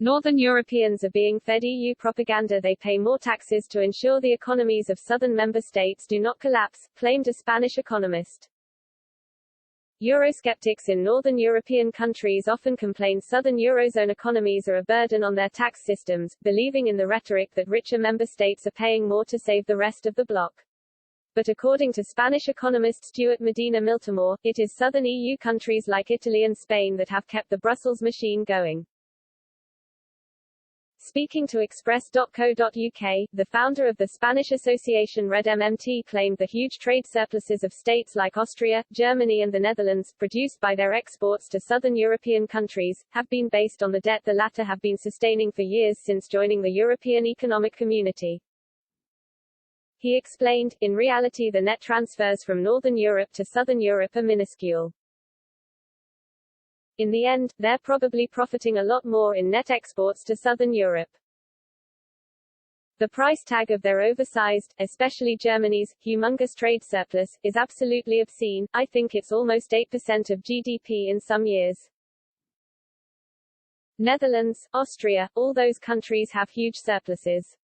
Northern Europeans are being fed EU propaganda. They pay more taxes to ensure the economies of southern member states do not collapse, claimed a Spanish economist. Eurosceptics in northern European countries often complain southern Eurozone economies are a burden on their tax systems, believing in the rhetoric that richer member states are paying more to save the rest of the bloc. But according to Spanish economist Stuart Medina Miltimore, it is southern EU countries like Italy and Spain that have kept the Brussels machine going. Speaking to Express.co.uk, the founder of the Spanish association Red MMT claimed the huge trade surpluses of states like Austria, Germany and the Netherlands, produced by their exports to southern European countries, have been based on the debt the latter have been sustaining for years since joining the European Economic Community. He explained, in reality the net transfers from Northern Europe to Southern Europe are minuscule. In the end, they're probably profiting a lot more in net exports to Southern Europe. The price tag of their oversized, especially Germany's, humongous trade surplus, is absolutely obscene. I think it's almost 8% of GDP in some years. Netherlands, Austria, all those countries have huge surpluses.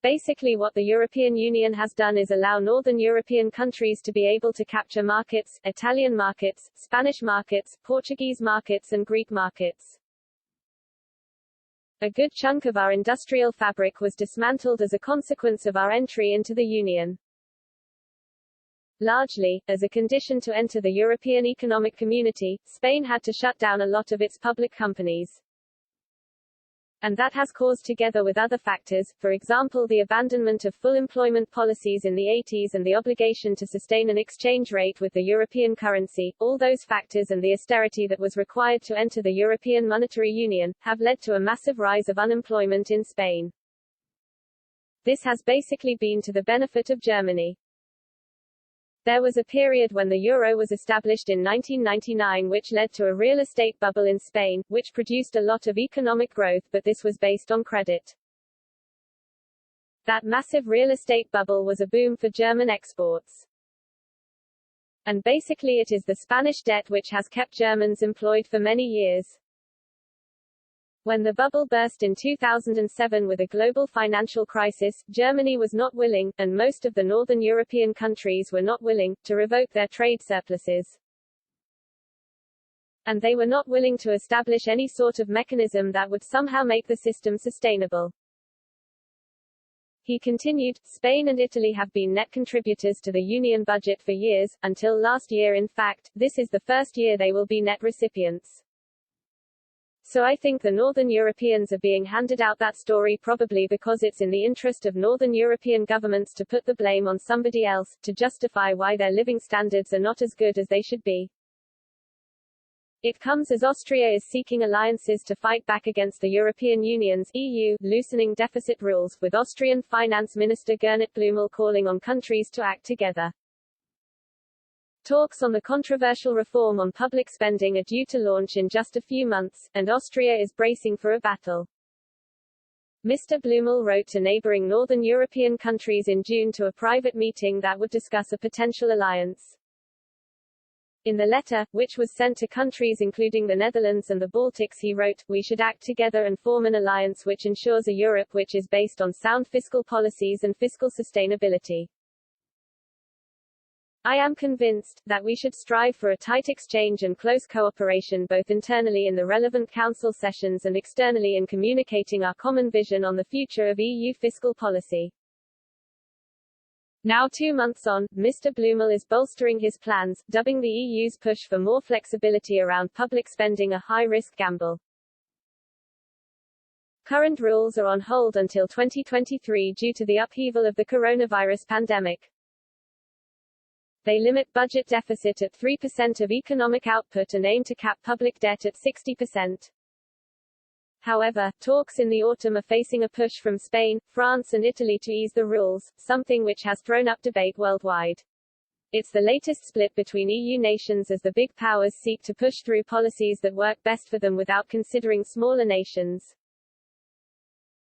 Basically what the European Union has done is allow northern European countries to be able to capture markets, Italian markets, Spanish markets, Portuguese markets and Greek markets. A good chunk of our industrial fabric was dismantled as a consequence of our entry into the Union. Largely, as a condition to enter the European Economic Community, Spain had to shut down a lot of its public companies. And that has caused, together with other factors, for example the abandonment of full employment policies in the 80s and the obligation to sustain an exchange rate with the European currency, all those factors and the austerity that was required to enter the European Monetary Union, have led to a massive rise of unemployment in Spain. This has basically been to the benefit of Germany. There was a period when the euro was established in 1999 which led to a real estate bubble in Spain, which produced a lot of economic growth, but this was based on credit. That massive real estate bubble was a boom for German exports. And basically it is the Spanish debt which has kept Germans employed for many years. When the bubble burst in 2007 with a global financial crisis, Germany was not willing, and most of the northern European countries were not willing, to revoke their trade surpluses. And they were not willing to establish any sort of mechanism that would somehow make the system sustainable. He continued, Spain and Italy have been net contributors to the Union budget for years, until last year in fact, this is the first year they will be net recipients. So I think the Northern Europeans are being handed out that story probably because it's in the interest of Northern European governments to put the blame on somebody else, to justify why their living standards are not as good as they should be. It comes as Austria is seeking alliances to fight back against the European Union's EU loosening deficit rules, with Austrian Finance Minister Gernot Blümel calling on countries to act together. Talks on the controversial reform on public spending are due to launch in just a few months, and Austria is bracing for a battle. Mr. Blümel wrote to neighboring northern European countries in June to a private meeting that would discuss a potential alliance. In the letter, which was sent to countries including the Netherlands and the Baltics, he wrote, "We should act together and form an alliance which ensures a Europe which is based on sound fiscal policies and fiscal sustainability. I am convinced that we should strive for a tight exchange and close cooperation both internally in the relevant council sessions and externally in communicating our common vision on the future of EU fiscal policy." Now 2 months on, Mr. Blümel is bolstering his plans, dubbing the EU's push for more flexibility around public spending a high-risk gamble. Current rules are on hold until 2023 due to the upheaval of the coronavirus pandemic. They limit budget deficit at 3% of economic output and aim to cap public debt at 60%. However, talks in the autumn are facing a push from Spain, France and Italy to ease the rules, something which has thrown up debate worldwide. It's the latest split between EU nations as the big powers seek to push through policies that work best for them without considering smaller nations.